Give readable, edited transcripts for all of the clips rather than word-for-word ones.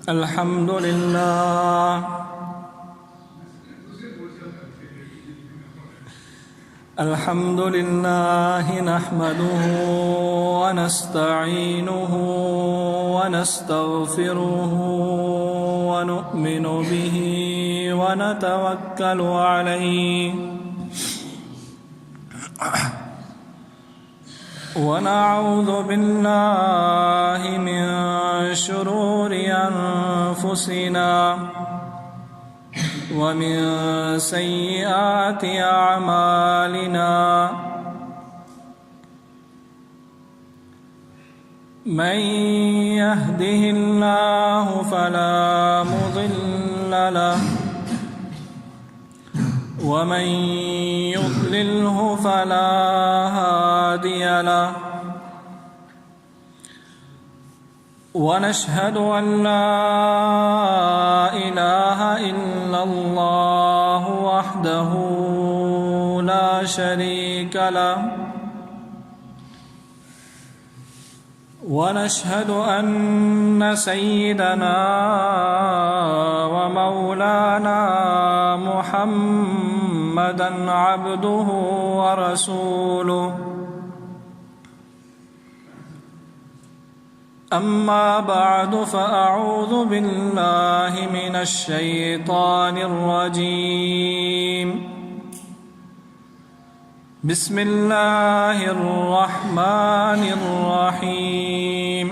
الحمد لله الحمد لله نحمده ونستعينه ونستغفره ونؤمن به ونتوكل عليه ونعوذ بالله من شرور أنفسنا ومن سيئات أعمالنا من يهده الله فلا مضل له ومن يضلله فلا هادي له ونشهد أن لا إله إلا الله وحده لا شريك له ونشهد أن سيدنا ومولانا محمدًا عبده ورسوله أما بعد فأعوذ بالله من الشيطان الرجيم بسم الله الرحمن الرحيم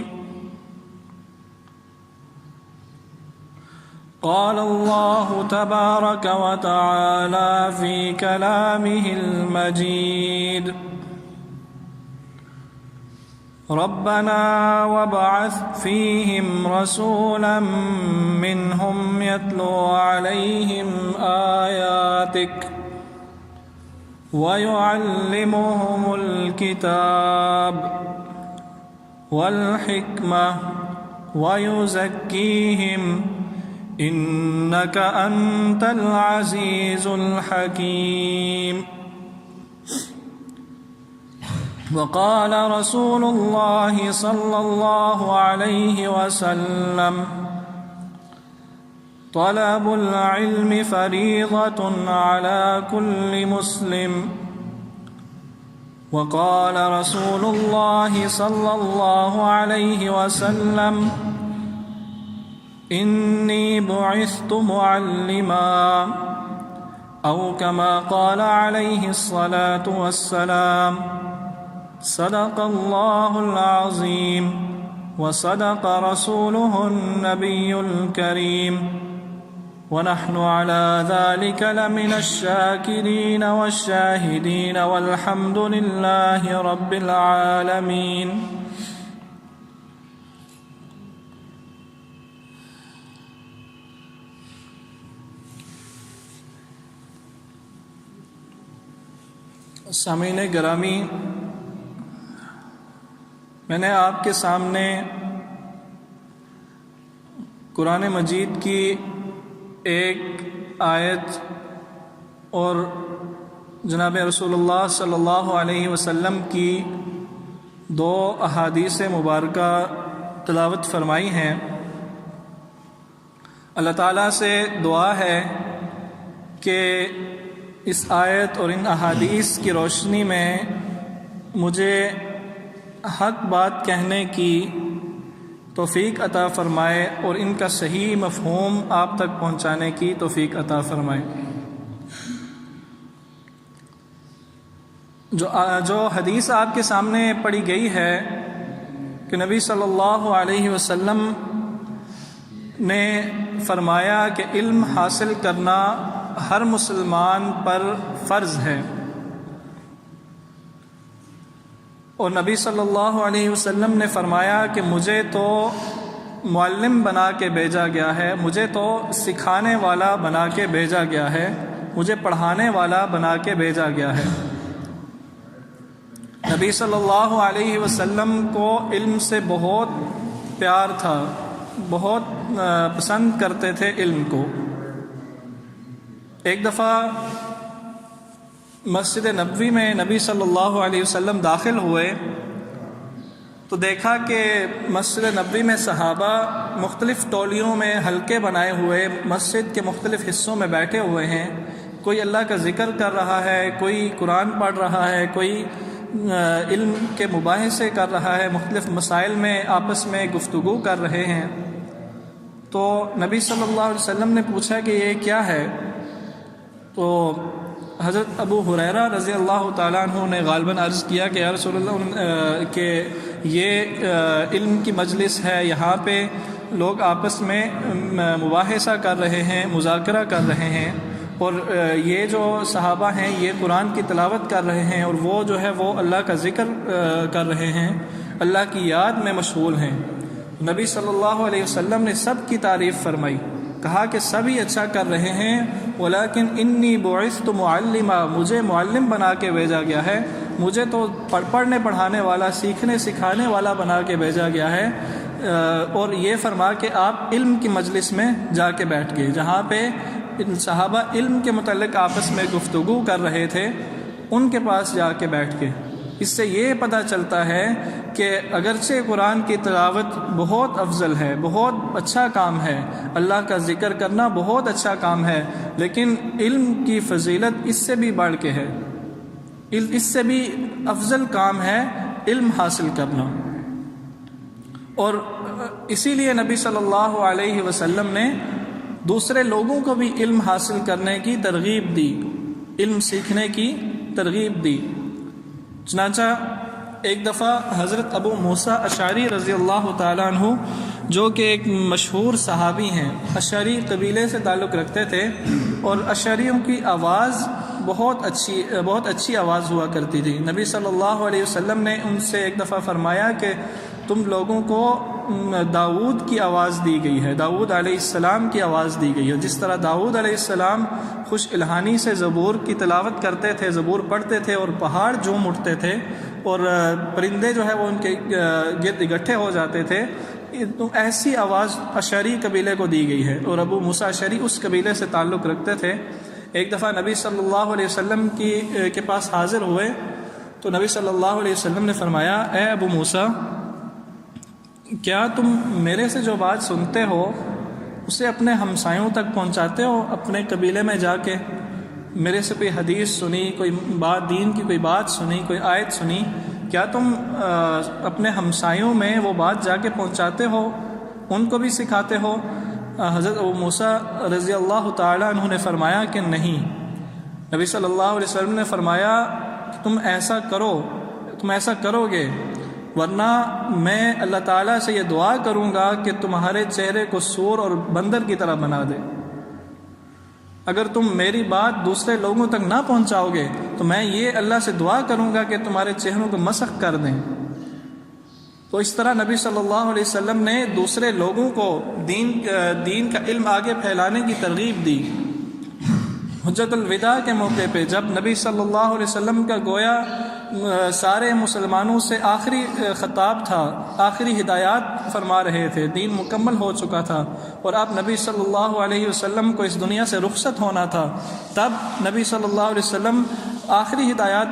قال الله تبارك وتعالى في كلامه المجيد ربنا وابعث فيهم رسولا منهم يتلو عليهم آياتك ويعلمهم الكتاب والحكمة ويزكيهم إنك أنت العزيز الحكيم وقال رسول الله صلى الله عليه وسلم طلب العلم فريضة على كل مسلم وقال رسول الله صلى الله عليه وسلم إني بعثت معلما أو كما قال عليه الصلاة والسلام صدق الله العظيم وصدق رسوله النبي الكريم ونحن على ذلك لمن الشاكرين والشاهدين والحمد لله رب العالمين سامعین گرامی، میں نے آپ کے سامنے قرآن مجید کی ایک آیت اور جناب رسول اللہ صلی اللہ علیہ وسلم کی 2 احادیث مبارکہ تلاوت فرمائی ہیں۔ اللہ تعالیٰ سے دعا ہے کہ اس آیت اور ان احادیث کی روشنی میں مجھے حق بات کہنے کی توفیق عطا فرمائے اور ان کا صحیح مفہوم آپ تک پہنچانے کی توفیق عطا فرمائے۔ جو حدیث آپ کے سامنے پڑھی گئی ہے کہ نبی صلی اللہ علیہ وسلم نے فرمایا کہ علم حاصل کرنا ہر مسلمان پر فرض ہے، اور نبی صلی اللہ علیہ وسلم نے فرمایا کہ مجھے تو معلم بنا کے بھیجا گیا ہے، مجھے تو سکھانے والا بنا کے بھیجا گیا ہے، مجھے پڑھانے والا بنا کے بھیجا گیا ہے۔ نبی صلی اللہ علیہ وسلم کو علم سے بہت پیار تھا، بہت پسند کرتے تھے علم کو۔ ایک دفعہ مسجد نبوی میں نبی صلی اللہ علیہ وسلم داخل ہوئے تو دیکھا کہ مسجد نبوی میں صحابہ مختلف ٹولیوں میں حلقے بنائے ہوئے مسجد کے مختلف حصوں میں بیٹھے ہوئے ہیں. کوئی اللہ کا ذکر کر رہا ہے، کوئی قرآن پڑھ رہا ہے، کوئی علم کے مباحثے کر رہا ہے، مختلف مسائل میں آپس میں گفتگو کر رہے ہیں. تو نبی صلی اللہ علیہ وسلم نے پوچھا کہ یہ کیا ہے؟ تو حضرت ابو ہریرہ رضی اللہ تعالیٰ عنہ نے غالباً عرض کیا کہ یا رسول اللہ کہ یہ علم کی مجلس ہے، یہاں پہ لوگ آپس میں مباحثہ کر رہے ہیں، مذاکرہ کر رہے ہیں، اور یہ جو صحابہ ہیں یہ قرآن کی تلاوت کر رہے ہیں، اور وہ جو ہے وہ اللہ کا ذکر کر رہے ہیں، اللہ کی یاد میں مشغول ہیں. نبی صلی اللہ علیہ وسلم نے سب کی تعریف فرمائی، کہا کہ سبھی اچھا کر رہے ہیں، ولیکن انی بعثت معلما، مجھے معلم بنا کے بھیجا گیا ہے، مجھے تو پڑھنے پڑھانے والا، سیکھنے سکھانے والا بنا کے بھیجا گیا ہے. اور یہ فرما کہ آپ علم کی مجلس میں جا کے بیٹھ گئے، جہاں پہ صحابہ علم کے متعلق آپس میں گفتگو کر رہے تھے، ان کے پاس جا کے بیٹھ گئے. اس سے یہ پتہ چلتا ہے کہ اگرچہ قرآن کی تلاوت بہت افضل ہے، بہت اچھا کام ہے، اللہ کا ذکر کرنا بہت اچھا کام ہے، لیکن علم کی فضیلت اس سے بھی بڑھ کے ہے، اس سے بھی افضل کام ہے علم حاصل کرنا. اور اسی لیے نبی صلی اللہ علیہ وسلم نے دوسرے لوگوں کو بھی علم حاصل کرنے کی ترغیب دی، علم سیکھنے کی ترغیب دی. چنانچہ ایک دفعہ حضرت ابو موسیٰ اشعری رضی اللہ تعالیٰ عنہ، جو کہ ایک مشہور صحابی ہیں، اشعری قبیلے سے تعلق رکھتے تھے، اور اشعریوں کی آواز بہت اچھی آواز ہوا کرتی تھی. نبی صلی اللہ علیہ وسلم نے ان سے ایک دفعہ فرمایا کہ تم لوگوں کو داؤد کی آواز دی گئی ہے، داؤد علیہ السلام کی آواز دی گئی ہے. جس طرح داؤد علیہ السلام خوش الہانی سے زبور کی تلاوت کرتے تھے، زبور پڑھتے تھے، اور پہاڑ جھوم اٹھتے تھے، اور پرندے جو ہے وہ ان کے گرد اکٹھے ہو جاتے تھے، تو ایسی آواز اشعری قبیلے کو دی گئی ہے. اور ابو موسیٰ اشعری اس قبیلے سے تعلق رکھتے تھے. ایک دفعہ نبی صلی اللہ علیہ وسلم کے پاس حاضر ہوئے تو نبی صلی اللہ علیہ وسلم نے فرمایا، اے ابو موسیٰ، کیا تم میرے سے جو بات سنتے ہو اسے اپنے ہمسایوں تک پہنچاتے ہو؟ اپنے قبیلے میں جا کے میرے سے کوئی حدیث سنی، کوئی بات دین کی کوئی بات سنی، کوئی آیت سنی، کیا تم اپنے ہمسایوں میں وہ بات جا کے پہنچاتے ہو، ان کو بھی سکھاتے ہو؟ حضرت ابو موسیٰ رضی اللہ تعالیٰ عنہ نے فرمایا کہ نہیں. نبی صلی اللہ علیہ وسلم نے فرمایا کہ تم ایسا کرو گے، ورنہ میں اللہ تعالیٰ سے یہ دعا کروں گا کہ تمہارے چہرے کو سور اور بندر کی طرح بنا دے. اگر تم میری بات دوسرے لوگوں تک نہ پہنچاؤ گے تو میں یہ اللہ سے دعا کروں گا کہ تمہارے چہروں کو مسخ کر دیں. تو اس طرح نبی صلی اللہ علیہ وسلم نے دوسرے لوگوں کو دین کا علم آگے پھیلانے کی ترغیب دی. حجت الوداع کے موقع پہ جب نبی صلی اللہ علیہ وسلم کا گویا سارے مسلمانوں سے آخری خطاب تھا، آخری ہدایات فرما رہے تھے، دین مکمل ہو چکا تھا، اور اب نبی صلی اللہ علیہ وسلم کو اس دنیا سے رخصت ہونا تھا، تب نبی صلی اللہ علیہ وسلم آخری ہدایات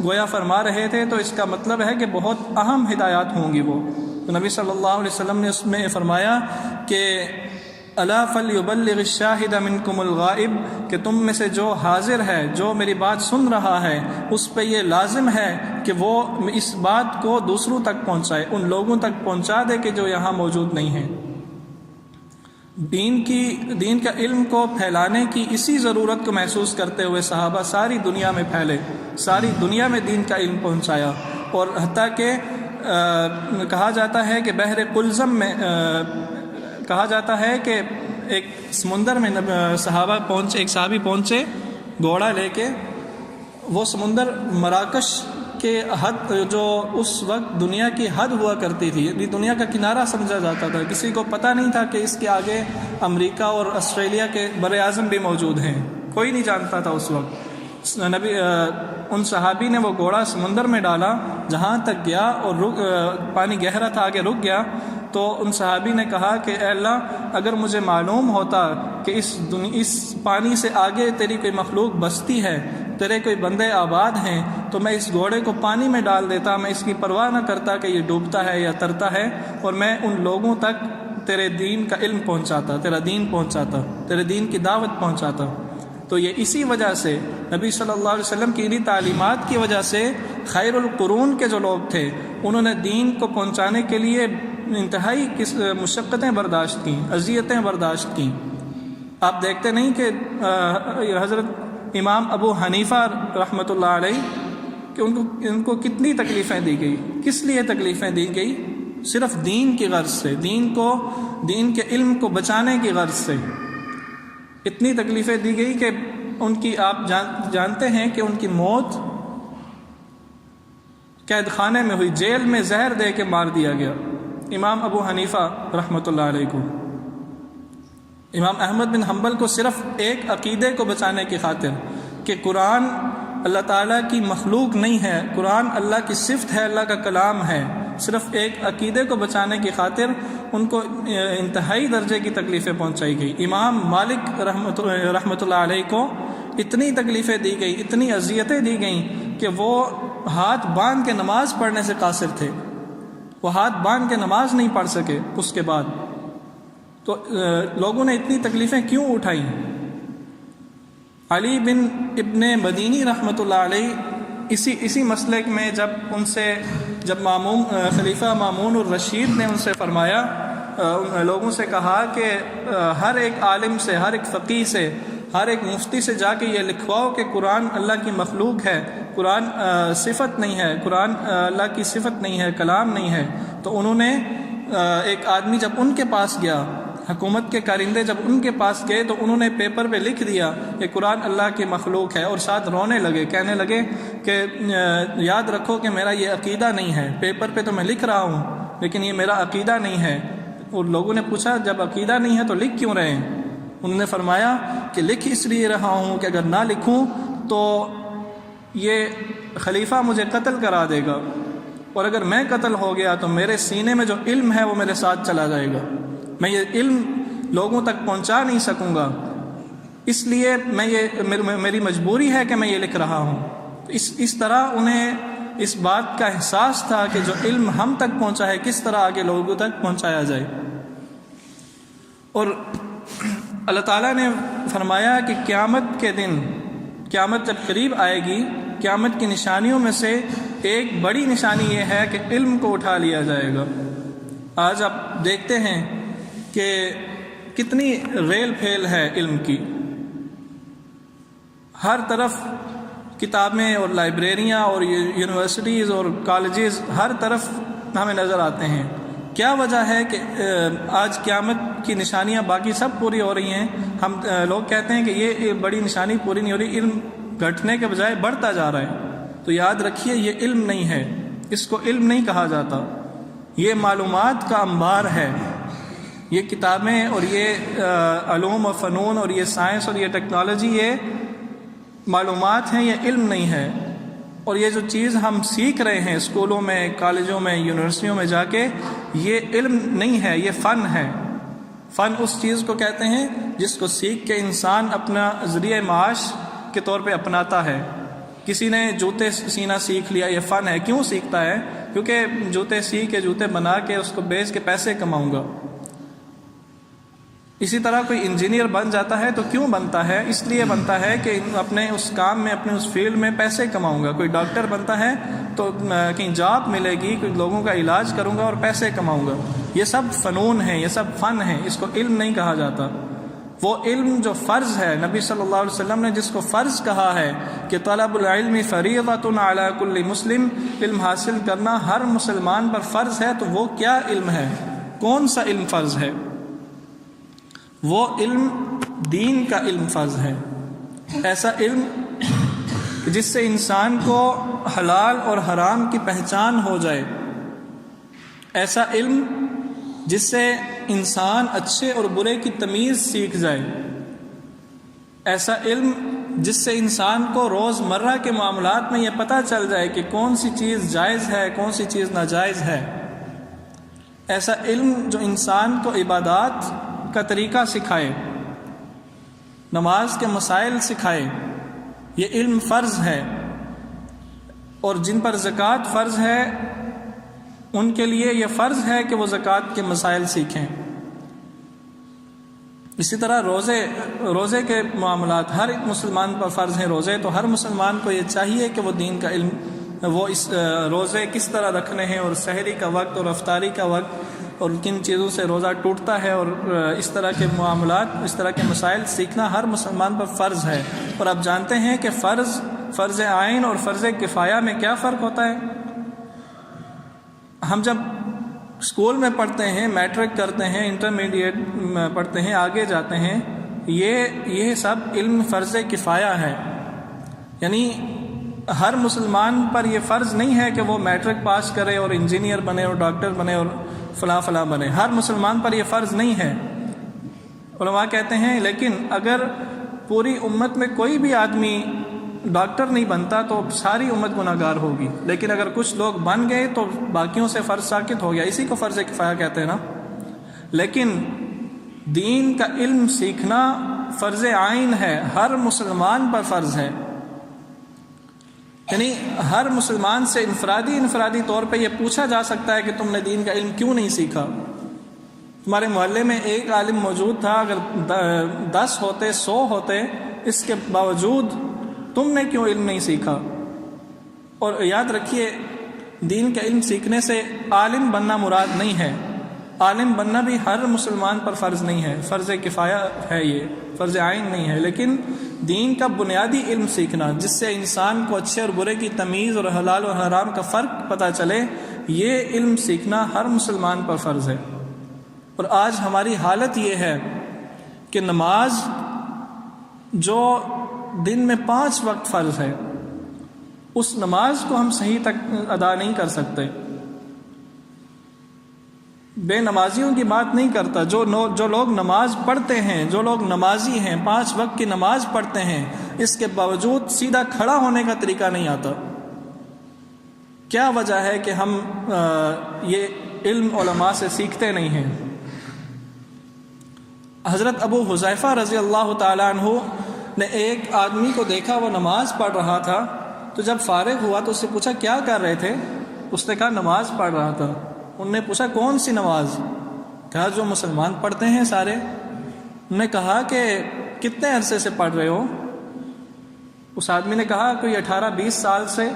گویا فرما رہے تھے. تو اس کا مطلب ہے کہ بہت اہم ہدایات ہوں گی وہ. تو نبی صلی اللہ علیہ وسلم نے اس میں فرمایا کہ الا فلیبلغ الشاہد منکم الغائب، کہ تم میں سے جو حاضر ہے، جو میری بات سن رہا ہے، اس پہ یہ لازم ہے کہ وہ اس بات کو دوسروں تک پہنچائے، ان لوگوں تک پہنچا دے کہ جو یہاں موجود نہیں ہیں. دین کا علم کو پھیلانے کی اسی ضرورت کو محسوس کرتے ہوئے صحابہ ساری دنیا میں پھیلے، ساری دنیا میں دین کا علم پہنچایا. اور حتیٰ کہ کہا جاتا ہے کہ بحر قلزم میں کہا جاتا ہے کہ ایک سمندر میں ایک صحابی پہنچے گھوڑا لے کے. وہ سمندر مراکش کے حد، جو اس وقت دنیا کی حد ہوا کرتی تھی، یعنی دنیا کا کنارہ سمجھا جاتا تھا. کسی کو پتہ نہیں تھا کہ اس کے آگے امریکہ اور آسٹریلیا کے بر اعظم بھی موجود ہیں، کوئی نہیں جانتا تھا اس وقت. ان صحابی نے وہ گھوڑا سمندر میں ڈالا، جہاں تک گیا اور پانی گہرا تھا، آگے رک گیا. تو ان صحابی نے کہا کہ اے اللہ، اگر مجھے معلوم ہوتا کہ اس پانی سے آگے تیری کوئی مخلوق بستی ہے تیرے کوئی بندے آباد ہیں تو میں اس گھوڑے کو پانی میں ڈال دیتا، میں اس کی پرواہ نہ کرتا کہ یہ ڈوبتا ہے یا ترتا ہے، اور میں ان لوگوں تک تیرے دین کا علم پہنچاتا، تیرا دین پہنچاتا، تیرے دین کی دعوت پہنچاتا۔ تو یہ اسی وجہ سے نبی صلی اللہ علیہ وسلم کی انہی تعلیمات کی وجہ سے خیر القرون کے جو لوگ تھے انہوں نے دین کو پہنچانے کے لیے انتہائی مشقتیں برداشت کیں، اذیتیں برداشت کیں۔ آپ دیکھتے نہیں کہ حضرت امام ابو حنیفہ رحمۃ اللہ علیہ کہ ان کو کتنی تکلیفیں دی گئی، کس لیے تکلیفیں دی گئی؟ صرف دین کی غرض سے، دین کے علم کو بچانے کی غرض سے اتنی تکلیفیں دی گئی کہ ان کی آپ جانتے ہیں کہ ان کی موت قید خانے میں ہوئی، جیل میں زہر دے کے مار دیا گیا امام ابو حنیفہ رحمۃ اللہ علیہ کو۔ امام احمد بن حنبل کو صرف ایک عقیدے کو بچانے کی خاطر کہ قرآن اللہ تعالیٰ کی مخلوق نہیں ہے، قرآن اللہ کی صفت ہے، اللہ کا کلام ہے، صرف ایک عقیدے کو بچانے کی خاطر ان کو انتہائی درجے کی تکلیفیں پہنچائی گئی۔ امام مالک رحمۃ اللہ علیہ کو اتنی تکلیفیں دی گئی، اتنی اذیتیں دی گئیں کہ وہ ہاتھ باندھ کے نماز پڑھنے سے قاصر تھے، وہ ہاتھ باندھ کے نماز نہیں پڑھ سکے اس کے بعد۔ تو لوگوں نے اتنی تکلیفیں کیوں اٹھائیں؟ علی بن ابن مدینی رحمۃ اللہ علیہ اسی مسلک میں جب خلیفہ مامون الرشید نے ان سے فرمایا، لوگوں سے کہا کہ ہر ایک عالم سے، ہر ایک فقیہ سے، ہر ایک مفتی سے جا کے یہ لکھواؤ کہ قرآن اللہ کی مخلوق ہے، قرآن صفت نہیں ہے، قرآن اللہ کی صفت نہیں ہے، کلام نہیں ہے۔ تو انہوں نے ایک آدمی جب ان کے پاس گیا، حکومت کے کارندے جب ان کے پاس گئے تو انہوں نے پیپر پہ لکھ دیا کہ قرآن اللہ کی مخلوق ہے، اور ساتھ رونے لگے، کہنے لگے کہ یاد رکھو کہ میرا یہ عقیدہ نہیں ہے، پیپر پہ تو میں لکھ رہا ہوں لیکن یہ میرا عقیدہ نہیں ہے۔ اور لوگوں نے پوچھا جب عقیدہ نہیں ہے تو لکھ کیوں رہے ہیں؟ انہوں نے فرمایا کہ لکھ اس لیے رہا ہوں کہ اگر نہ لکھوں تو یہ خلیفہ مجھے قتل کرا دے گا، اور اگر میں قتل ہو گیا تو میرے سینے میں جو علم ہے وہ میرے ساتھ چلا جائے گا، میں یہ علم لوگوں تک پہنچا نہیں سکوں گا، اس لیے میری مجبوری ہے کہ میں یہ لکھ رہا ہوں۔ اس طرح انہیں اس بات کا احساس تھا کہ جو علم ہم تک پہنچا ہے کس طرح آگے لوگوں تک پہنچایا جائے۔ اور اللہ تعالیٰ نے فرمایا کہ قیامت کے دن، قیامت جب قریب آئے گی، قیامت کی نشانیوں میں سے ایک بڑی نشانی یہ ہے کہ علم کو اٹھا لیا جائے گا۔ آج آپ دیکھتے ہیں کہ کتنی ریل پھیل ہے علم کی، ہر طرف کتابیں اور لائبریریاں اور یونیورسٹیز اور کالجز ہر طرف ہمیں نظر آتے ہیں۔ کیا وجہ ہے کہ آج قیامت کی نشانیاں باقی سب پوری ہو رہی ہیں، ہم لوگ کہتے ہیں کہ یہ بڑی نشانی پوری نہیں ہو رہی، علم گھٹنے کے بجائے بڑھتا جا رہا ہے؟ تو یاد رکھیے یہ علم نہیں ہے، اس کو علم نہیں کہا جاتا، یہ معلومات کا انبار ہے۔ یہ کتابیں اور یہ علوم و فنون اور یہ سائنس اور یہ ٹیکنالوجی یہ معلومات ہیں، یہ علم نہیں ہے۔ اور یہ جو چیز ہم سیکھ رہے ہیں اسکولوں میں، کالجوں میں، یونیورسٹیوں میں جا کے، یہ علم نہیں ہے، یہ فن ہے۔ فن اس چیز کو کہتے ہیں جس کو سیکھ کے انسان اپنا ذریعہ معاش کے طور پہ اپناتا ہے۔ کسی نے جوتے سینا سیکھ لیا، یہ فن ہے۔ کیوں سیکھتا ہے؟ کیونکہ جوتے سی کے، جوتے بنا کے اس کو بیچ کے پیسے کماؤں گا۔ اسی طرح کوئی انجینئر بن جاتا ہے تو کیوں بنتا ہے؟ اس لیے بنتا ہے کہ اپنے اس کام میں، اپنے اس فیلڈ میں پیسے کماؤں گا۔ کوئی ڈاکٹر بنتا ہے تو کہیں جاب ملے گی، کوئی لوگوں کا علاج کروں گا اور پیسے کماؤں گا۔ یہ سب فنون ہیں، یہ سب فن ہیں، اس کو علم نہیں کہا جاتا۔ وہ علم جو فرض ہے، نبی صلی اللہ علیہ وسلم نے جس کو فرض کہا ہے کہ طلب العلم فریضۃ علی کل مسلم، علم حاصل کرنا ہر مسلمان پر فرض ہے، تو وہ کیا علم ہے؟ کون سا علم فرض ہے؟ وہ علم دین کا علم فرض ہے، ایسا علم جس سے انسان کو حلال اور حرام کی پہچان ہو جائے، ایسا علم جس سے انسان اچھے اور برے کی تمیز سیکھ جائے، ایسا علم جس سے انسان کو روز مرہ کے معاملات میں یہ پتہ چل جائے کہ کون سی چیز جائز ہے، کون سی چیز ناجائز ہے، ایسا علم جو انسان کو عبادات کا طریقہ سکھائے، نماز کے مسائل سکھائے، یہ علم فرض ہے، اور جن پر زکوٰۃ فرض ہے ان کے لیے یہ فرض ہے کہ وہ زکوٰۃ کے مسائل سیکھیں۔ اسی طرح روزے کے معاملات ہر ایک مسلمان پر فرض ہیں روزے، تو ہر مسلمان کو یہ چاہیے کہ وہ دین کا علم، وہ اس روزے کس طرح رکھنے ہیں، اور سحری کا وقت اور افطاری کا وقت، اور کن چیزوں سے روزہ ٹوٹتا ہے، اور اس طرح کے معاملات، اس طرح کے مسائل سیکھنا ہر مسلمان پر فرض ہے۔ اور آپ جانتے ہیں کہ فرض عین اور فرض کفایہ میں کیا فرق ہوتا ہے؟ ہم جب اسکول میں پڑھتے ہیں، میٹرک کرتے ہیں، انٹرمیڈیٹ پڑھتے ہیں، آگے جاتے ہیں، یہ سب علم فرض کفایہ ہے، یعنی ہر مسلمان پر یہ فرض نہیں ہے کہ وہ میٹرک پاس کرے اور انجینئر بنے اور ڈاکٹر بنے اور فلاں بنے، ہر مسلمان پر یہ فرض نہیں ہے۔ علماء کہتے ہیں لیکن اگر پوری امت میں کوئی بھی آدمی ڈاکٹر نہیں بنتا تو ساری امت گناہگار ہوگی، لیکن اگر کچھ لوگ بن گئے تو باقیوں سے فرض ساقط ہو گیا، اسی کو فرض کفایہ کہتے ہیں نا۔ لیکن دین کا علم سیکھنا فرض عین ہے، ہر مسلمان پر فرض ہے، یعنی ہر مسلمان سے انفرادی طور پہ یہ پوچھا جا سکتا ہے کہ تم نے دین کا علم کیوں نہیں سیکھا؟ تمہارے محلے میں ایک عالم موجود تھا، اگر 10 ہوتے 100 ہوتے، اس کے باوجود تم نے کیوں علم نہیں سیکھا؟ اور یاد رکھیے دین کا علم سیکھنے سے عالم بننا مراد نہیں ہے، عالم بننا بھی ہر مسلمان پر فرض نہیں ہے، فرض کفایہ ہے، یہ فرض عین نہیں ہے، لیکن دین کا بنیادی علم سیکھنا جس سے انسان کو اچھے اور برے کی تمیز اور حلال اور حرام کا فرق پتہ چلے، یہ علم سیکھنا ہر مسلمان پر فرض ہے۔ اور آج ہماری حالت یہ ہے کہ نماز جو دن میں 5 وقت فرض ہے، اس نماز کو ہم صحیح تک ادا نہیں کر سکتے۔ بے نمازیوں کی بات نہیں کرتا، جو لوگ نماز پڑھتے ہیں، جو لوگ نمازی ہیں، 5 وقت کی نماز پڑھتے ہیں، اس کے باوجود سیدھا کھڑا ہونے کا طریقہ نہیں آتا۔ کیا وجہ ہے کہ ہم یہ علم علماء سے سیکھتے نہیں ہیں؟ حضرت ابو حذیفہ رضی اللہ تعالیٰ عنہ نے ایک آدمی کو دیکھا، وہ نماز پڑھ رہا تھا، تو جب فارغ ہوا تو اس سے پوچھا کیا کر رہے تھے؟ اس نے کہا نماز پڑھ رہا تھا۔ انہوں نے پوچھا کون سی نماز؟ کہا جو مسلمان پڑھتے ہیں سارے۔ انہوں نے کہا کہ کتنے عرصے سے پڑھ رہے ہو؟ اس آدمی نے کہا کوئی 18-20 سال سے۔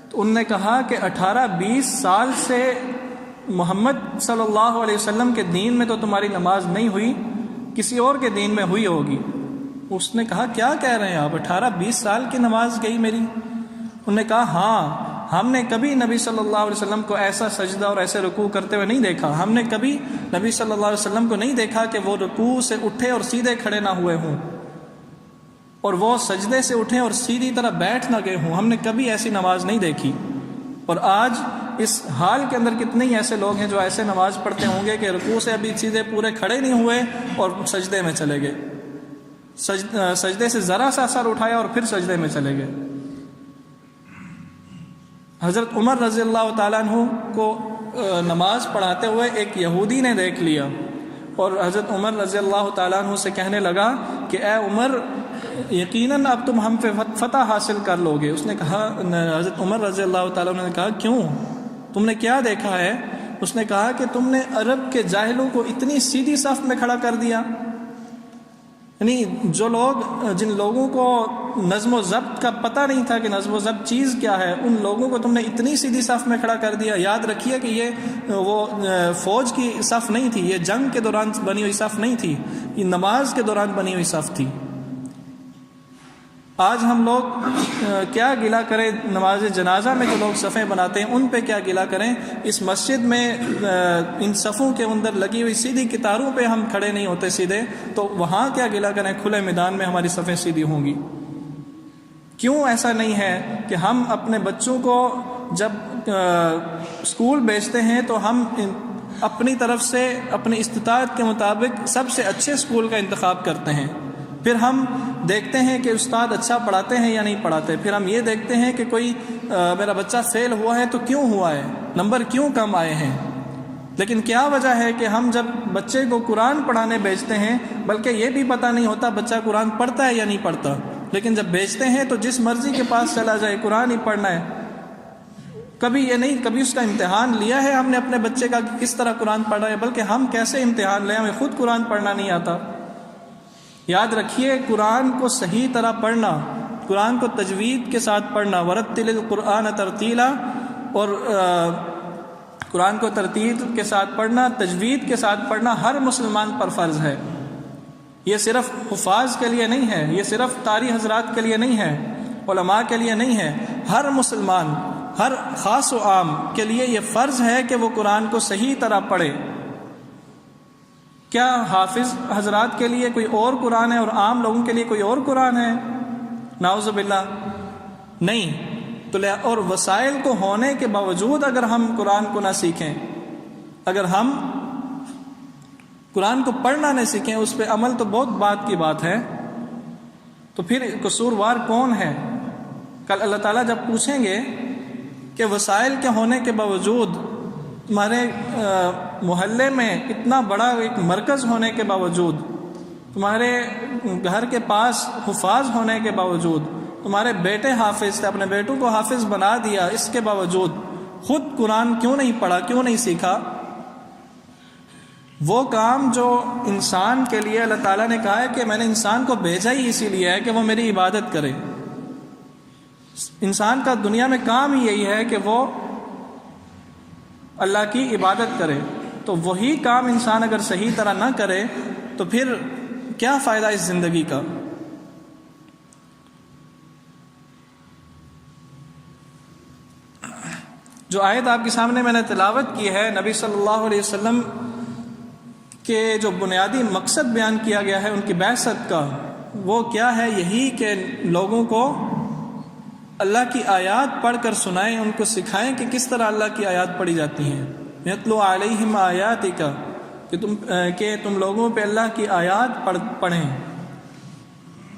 تو انہوں نے کہا کہ 18-20 سال سے محمد صلی اللہ علیہ وسلم کے دین میں تو تمہاری نماز نہیں ہوئی، کسی اور کے دین میں ہوئی ہوگی۔ اس نے کہا کیا کہہ رہے ہیں آپ، 18-20 سال کی نماز گئی میری؟ انہوں نے کہا ہاں، ہم نے کبھی نبی صلی اللہ علیہ وسلم کو ایسا سجدہ اور ایسے رکوع کرتے ہوئے نہیں دیکھا، ہم نے کبھی نبی صلی اللہ علیہ وسلم کو نہیں دیکھا کہ وہ رکوع سے اٹھے اور سیدھے کھڑے نہ ہوئے ہوں، اور وہ سجدے سے اٹھے اور سیدھی طرح بیٹھ نہ گئے ہوں، ہم نے کبھی ایسی نماز نہیں دیکھی۔ اور آج اس حال کے اندر کتنے ہی ایسے لوگ ہیں جو ایسے نماز پڑھتے ہوں گے کہ رکوع سے ابھی سیدھے پورے کھڑے نہیں ہوئے اور سجدے میں چلے گئے، سجدے سے ذرا سا سر اٹھایا اور پھر سجدے میں چلے گئے۔ حضرت عمر رضی اللہ تعالیٰ عنہ کو نماز پڑھاتے ہوئے ایک یہودی نے دیکھ لیا، اور حضرت عمر رضی اللہ تعالیٰ عنہ سے کہنے لگا کہ اے عمر، یقیناً اب تم ہم پہ فتح حاصل کر لو گے۔ اس نے کہا، حضرت عمر رضی اللہ تعالیٰ عنہ نے کہا کیوں، تم نے کیا دیکھا ہے؟ اس نے کہا کہ تم نے عرب کے جاہلوں کو اتنی سیدھی صف میں کھڑا کر دیا، یعنی جن لوگوں کو نظم و ضبط کا پتہ نہیں تھا کہ نظم و ضبط چیز کیا ہے، ان لوگوں کو تم نے اتنی سیدھی صف میں کھڑا کر دیا۔ یاد رکھیے کہ یہ وہ فوج کی صف نہیں تھی، یہ جنگ کے دوران بنی ہوئی صف نہیں تھی، یہ نماز کے دوران بنی ہوئی صف تھی۔ آج ہم لوگ کیا گلہ کریں، نماز جنازہ میں جو لوگ صفیں بناتے ہیں ان پہ کیا گلہ کریں، اس مسجد میں ان صفوں کے اندر لگی ہوئی سیدھی کتاروں پہ ہم کھڑے نہیں ہوتے سیدھے، تو وہاں کیا گلہ کریں، کھلے میدان میں ہماری صفیں سیدھی ہوں گی۔ کیوں ایسا نہیں ہے کہ ہم اپنے بچوں کو جب اسکول بھیجتے ہیں تو ہم اپنی طرف سے اپنی استطاعت کے مطابق سب سے اچھے اسکول کا انتخاب کرتے ہیں، پھر ہم دیکھتے ہیں کہ استاد اچھا پڑھاتے ہیں یا نہیں پڑھاتے، پھر ہم یہ دیکھتے ہیں کہ کوئی میرا بچہ فیل ہوا ہے تو کیوں ہوا ہے، نمبر کیوں کم آئے ہیں۔ لیکن کیا وجہ ہے کہ ہم جب بچے کو قرآن پڑھانے بھیجتے ہیں، بلکہ یہ بھی پتہ نہیں ہوتا بچہ قرآن پڑھتا ہے یا نہیں پڑھتا، لیکن جب بھیجتے ہیں تو جس مرضی کے پاس چلا جائے قرآن ہی پڑھنا ہے. کبھی یہ نہیں کبھی اس کا امتحان لیا ہے ہم نے اپنے بچے کا کہ کس طرح قرآن پڑھ رہا ہے، بلکہ ہم کیسے امتحان لیں، ہمیں خود قرآن پڑھنا نہیں آتا. یاد رکھیے قرآن کو صحیح طرح پڑھنا، قرآن کو تجوید کے ساتھ پڑھنا، ورتل القرآن ترتیلا، اور قرآن کو ترتیل کے ساتھ پڑھنا، تجوید کے ساتھ پڑھنا ہر مسلمان پر فرض ہے. یہ صرف حفاظ کے لیے نہیں ہے، یہ صرف قاری حضرات کے لیے نہیں ہے، علماء کے لیے نہیں ہے، ہر مسلمان، ہر خاص و عام کے لیے یہ فرض ہے کہ وہ قرآن کو صحیح طرح پڑھے. کیا حافظ حضرات کے لیے کوئی اور قرآن ہے اور عام لوگوں کے لیے کوئی اور قرآن ہے؟ نعوذ باللہ نہیں. تو اور وسائل کو ہونے کے باوجود اگر ہم قرآن کو نہ سیکھیں، اگر ہم قرآن کو پڑھنا نہیں سیکھیں، اس پہ عمل تو بہت بات کی بات ہے، تو پھر قصوروار کون ہے؟ کل اللہ تعالیٰ جب پوچھیں گے کہ وسائل کے ہونے کے باوجود، تمہارے محلے میں اتنا بڑا ایک مرکز ہونے کے باوجود، تمہارے گھر کے پاس حفاظ ہونے کے باوجود، تمہارے بیٹے حافظ تھے، اپنے بیٹوں کو حافظ بنا دیا، اس کے باوجود خود قرآن کیوں نہیں پڑھا، کیوں نہیں سیکھا؟ وہ کام جو انسان کے لیے اللہ تعالیٰ نے کہا ہے کہ میں نے انسان کو بھیجا ہی اسی لیے ہے کہ وہ میری عبادت کرے. انسان کا دنیا میں کام ہی یہی ہے کہ وہ اللہ کی عبادت کرے. تو وہی کام انسان اگر صحیح طرح نہ کرے تو پھر کیا فائدہ اس زندگی کا؟ جو آیت آپ کے سامنے میں نے تلاوت کی ہے، نبی صلی اللہ علیہ وسلم کے جو بنیادی مقصد بیان کیا گیا ہے ان کی بعثت کا، وہ کیا ہے؟ یہی کہ لوگوں کو اللہ کی آیات پڑھ کر سنائیں، ان کو سکھائیں کہ کس طرح اللہ کی آیات پڑھی جاتی ہیں. یتلو علیہم آیاتک، کہ تم لوگوں پہ اللہ کی آیات پڑھیں.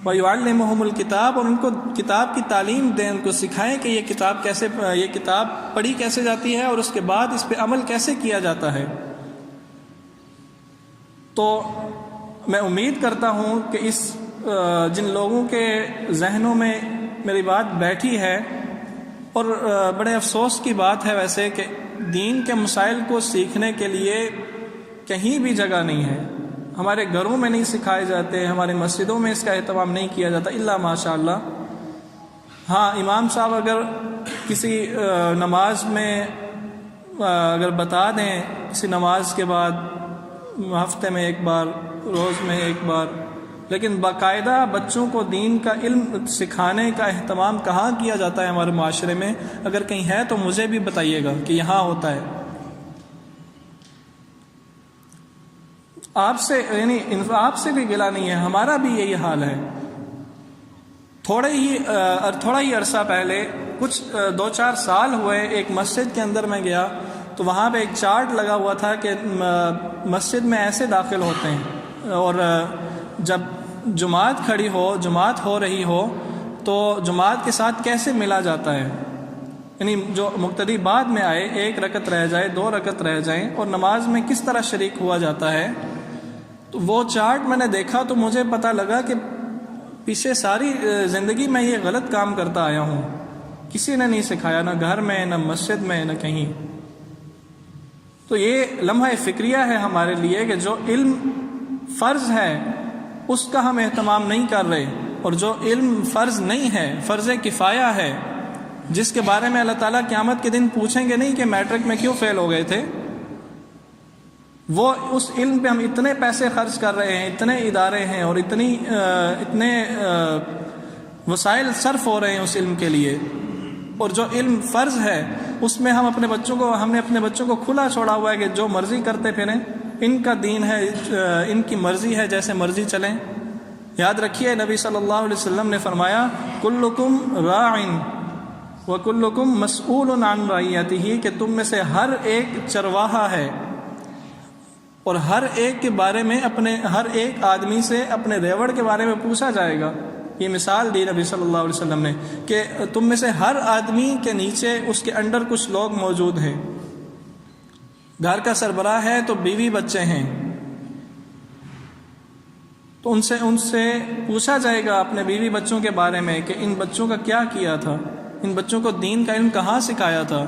وَيُعَلِّمُهُمُ الْكِتَابَ، اور ان کو کتاب کی تعلیم دیں، ان کو سکھائیں کہ یہ کتاب پڑھی کیسے جاتی ہے اور اس کے بعد اس پہ عمل کیسے کیا جاتا ہے. تو میں امید کرتا ہوں کہ جن لوگوں کے ذہنوں میں میری بات بیٹھی ہے، اور بڑے افسوس کی بات ہے ویسے کہ دین کے مسائل کو سیکھنے کے لیے کہیں بھی جگہ نہیں ہے. ہمارے گھروں میں نہیں سکھائے جاتے، ہماری مسجدوں میں اس کا اہتمام نہیں کیا جاتا الا ماشاء اللہ. ہاں، امام صاحب اگر کسی نماز میں اگر بتا دیں، کسی نماز کے بعد ہفتے میں ایک بار، روز میں ایک بار، لیکن باقاعدہ بچوں کو دین کا علم سکھانے کا اہتمام کہاں کیا جاتا ہے ہمارے معاشرے میں؟ اگر کہیں ہے تو مجھے بھی بتائیے گا کہ یہاں ہوتا ہے. آپ سے بھی گلا نہیں ہے، ہمارا بھی یہی حال ہے. تھوڑا ہی عرصہ پہلے، کچھ 2-4 سال ہوئے، ایک مسجد کے اندر میں گیا تو وہاں پہ ایک چارٹ لگا ہوا تھا کہ مسجد میں ایسے داخل ہوتے ہیں، اور جب جماعت ہو رہی ہو تو جماعت کے ساتھ کیسے ملا جاتا ہے. یعنی جو مقتدی بعد میں آئے، 1 رکعت رہ جائے، 2 رکعت رہ جائیں، اور نماز میں کس طرح شریک ہوا جاتا ہے. تو وہ چارٹ میں نے دیکھا تو مجھے پتہ لگا کہ پیچھے ساری زندگی میں یہ غلط کام کرتا آیا ہوں. کسی نے نہیں سکھایا، نہ گھر میں، نہ مسجد میں، نہ کہیں. تو یہ لمحہ فکریہ ہے ہمارے لیے کہ جو علم فرض ہے اس کا ہم اہتمام نہیں کر رہے، اور جو علم فرض نہیں ہے، فرض کفایہ ہے، جس کے بارے میں اللہ تعالیٰ قیامت کے دن پوچھیں گے نہیں کہ میٹرک میں کیوں فیل ہو گئے تھے، وہ اس علم پہ ہم اتنے پیسے خرچ کر رہے ہیں، اتنے ادارے ہیں اور اتنے وسائل صرف ہو رہے ہیں اس علم کے لیے. اور جو علم فرض ہے اس میں ہم نے اپنے بچوں کو کھلا چھوڑا ہوا ہے کہ جو مرضی کرتے پھریں، ان کا دین ہے، ان کی مرضی ہے، جیسے مرضی چلیں. یاد رکھیے نبی صلی اللہ علیہ وسلم نے فرمایا کلکم راع وکلکم مسئول عن رعیتہ، کہ تم میں سے ہر ایک چرواہا ہے اور ہر ایک کے بارے میں ہر ایک آدمی سے اپنے ریوڑ کے بارے میں پوچھا جائے گا. یہ مثال دی نبی صلی اللہ علیہ وسلم نے کہ تم میں سے ہر آدمی کے نیچے اس کے انڈر کچھ لوگ موجود ہیں. گھر کا سربراہ ہے تو بیوی بچے ہیں، تو ان سے پوچھا جائے گا اپنے بیوی بچوں کے بارے میں کہ ان بچوں کا کیا کیا تھا، ان بچوں کو دین کا علم کہاں سکھایا تھا۔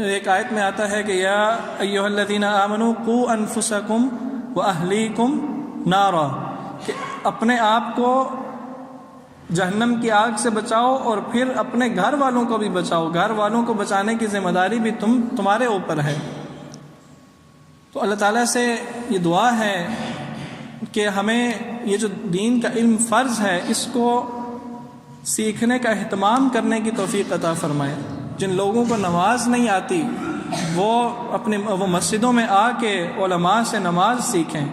ایک آیت میں آتا ہے کہ یا ایھا الذین آمنوا قوا انفسکم واہلیکم نارا، کہ اپنے آپ کو جہنم کی آگ سے بچاؤ اور پھر اپنے گھر والوں کو بھی بچاؤ، گھر والوں کو بچانے کی ذمہ داری بھی تمہارے اوپر ہے۔ تو اللہ تعالیٰ سے یہ دعا ہے کہ ہمیں یہ جو دین کا علم فرض ہے اس کو سیکھنے کا اہتمام کرنے کی توفیق عطا فرمائے۔ جن لوگوں کو نماز نہیں آتی وہ مسجدوں میں آ کے علماء سے نماز سیکھیں،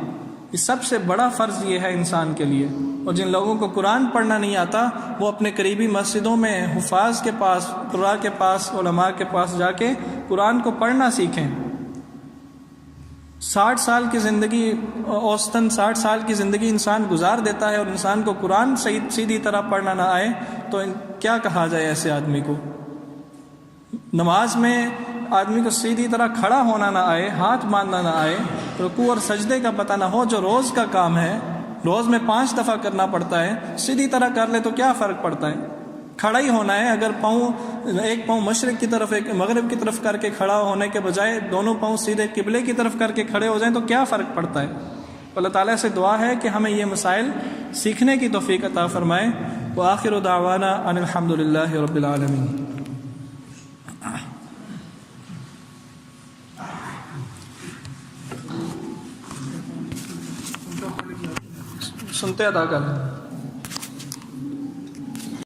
یہ سب سے بڑا فرض یہ ہے انسان کے لیے۔ اور جن لوگوں کو قرآن پڑھنا نہیں آتا وہ اپنے قریبی مسجدوں میں حفاظ کے پاس، قراء کے پاس، علماء کے پاس جا کے قرآن کو پڑھنا سیکھیں۔ 60 سال کی زندگی، اوسطاً 60 سال کی زندگی انسان گزار دیتا ہے اور انسان کو قرآن سیدھی طرح پڑھنا نہ آئے تو کیا کہا جائے ایسے آدمی کو۔ نماز میں آدمی کو سیدھی طرح کھڑا ہونا نہ آئے، ہاتھ باندھنا نہ آئے، رکوع اور سجدے کا پتہ نہ ہو، جو روز کا کام ہے، روز میں 5 دفعہ کرنا پڑتا ہے، سیدھی طرح کر لے تو کیا فرق پڑتا ہے؟ کھڑا ہی ہونا ہے۔ اگر ایک پاؤں مشرق کی طرف ایک مغرب کی طرف کر کے کھڑا ہونے کے بجائے دونوں پاؤں سیدھے قبلے کی طرف کر کے کھڑے ہو جائیں تو کیا فرق پڑتا ہے؟ اللہ تعالیٰ سے دعا ہے کہ ہمیں یہ مسائل سیکھنے کی توفیق عطا فرمائے۔ وآخر دعوانا ان الحمد للہ رب العالمین۔ سنتے ادا کر